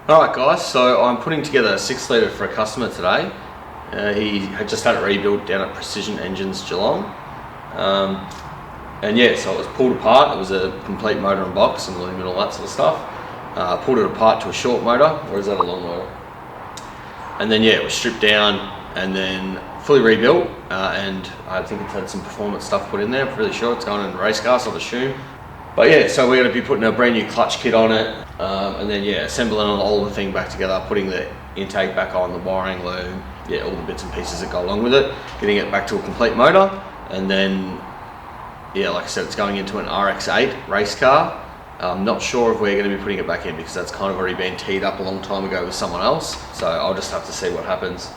Alright guys, so I'm putting together a 6 litre for a customer today. He had just had it rebuilt down at Precision Engines Geelong. And yeah, so it was pulled apart. It was a complete motor and box and loom and all that sort of stuff. Pulled it apart to a short motor, or is that a long motor? And then yeah, it was stripped down and then fully rebuilt, and I think it's had some performance stuff put in there. I'm really sure it's going in a race car, so I'd assume. But yeah, so we're going to be putting a brand new clutch kit on it, and then yeah, assembling all the thing back together, putting the intake back on, the wiring loom, yeah, all the bits and pieces that go along with it, getting it back to a complete motor, and then yeah, like I said, it's going into an RX8 race car. I'm not sure if we're going to be putting it back in because that's kind of already been teed up a long time ago with someone else, so I'll just have to see what happens,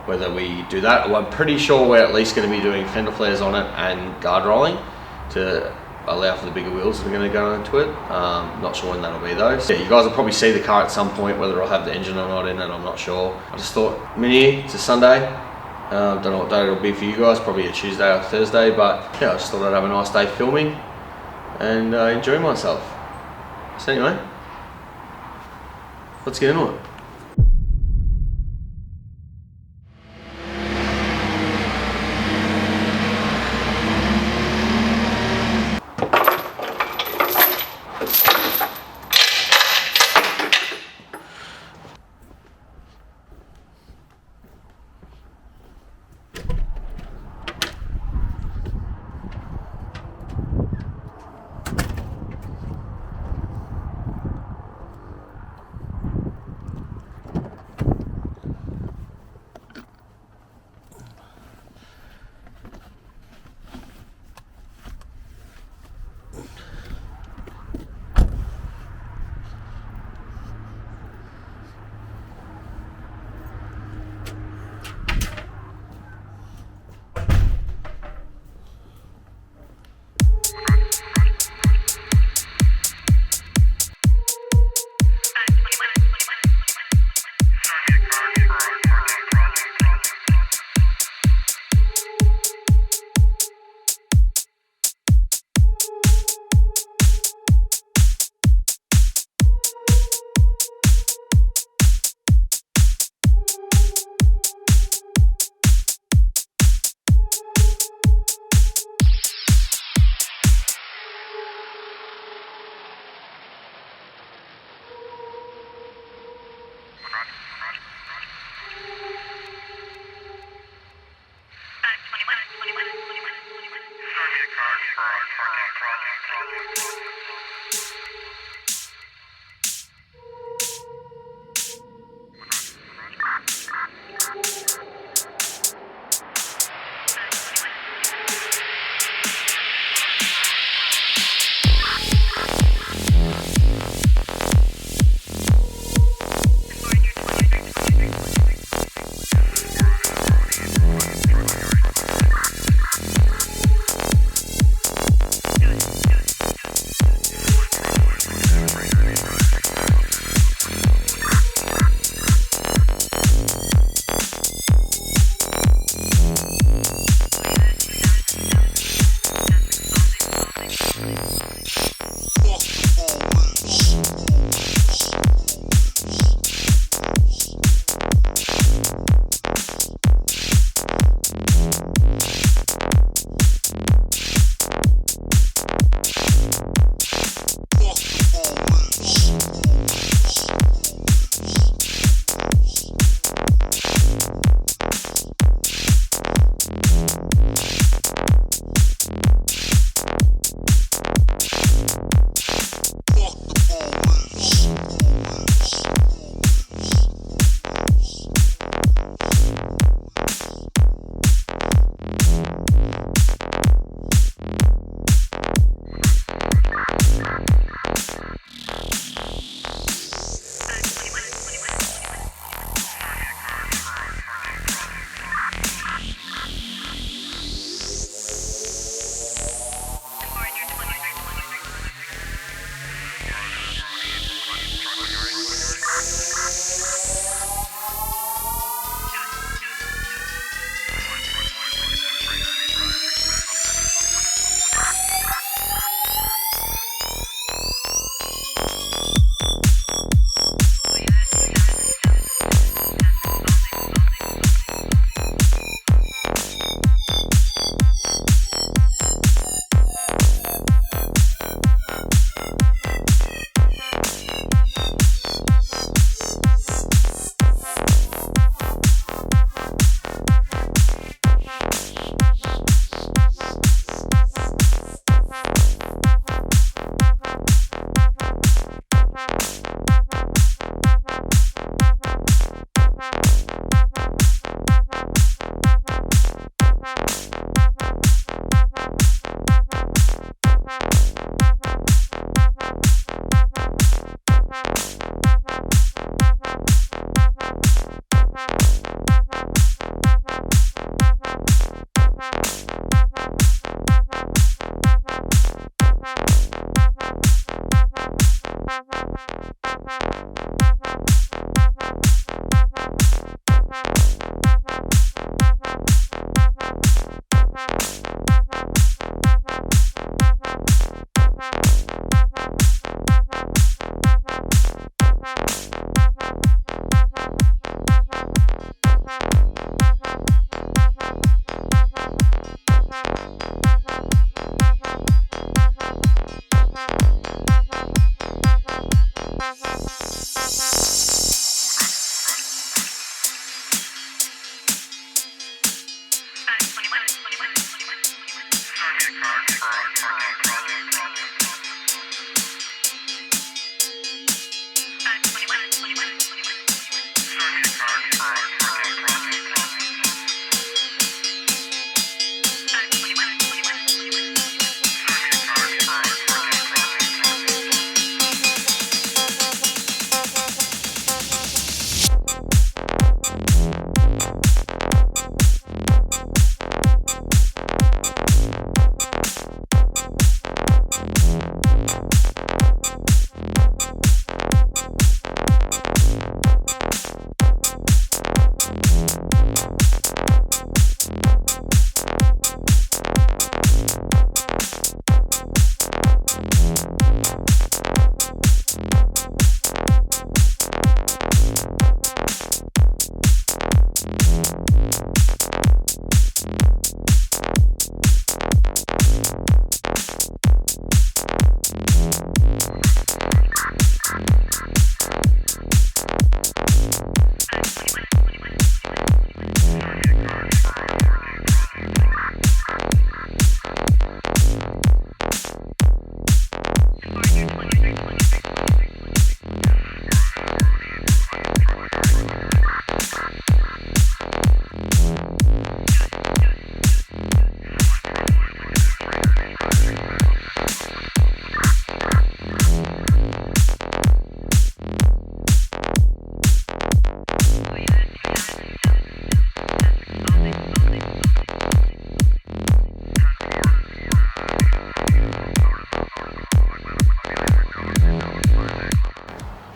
whether we do that. Well, I'm pretty sure we're at least going to be doing fender flares on it and guard rolling to allow for the bigger wheels that are going to go into it. Not sure when that'll be though. So yeah, you guys will probably see the car at some point, whether it'll have the engine or not in it, I'm not sure. I just thought, mini, it's a Sunday. Don't know what day it'll be for you guys, probably a Tuesday or Thursday, but yeah, I just thought I'd have a nice day filming and enjoy myself. So anyway, let's get into it.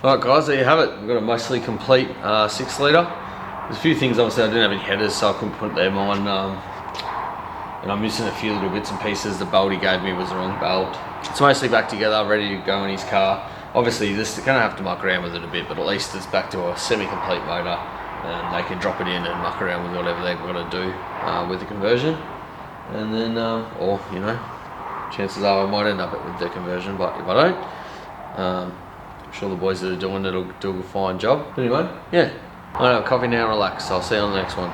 Alright guys, there you have it. We've got a mostly complete 6 litre. There's a few things, obviously I didn't have any headers, so I couldn't put them on. And I'm missing a few little bits and pieces. The bolt he gave me was the wrong bolt. It's mostly back together, ready to go in his car. Obviously this is going to have to muck around with it a bit, but at least it's back to a semi-complete motor and they can drop it in and muck around with whatever they've got to do with the conversion. And then, or you know, chances are I might end up with the conversion, but if I don't, I'm sure the boys that are doing it will do a fine job. But anyway, yeah, I'm going to have a coffee now and relax. I'll see you on the next one.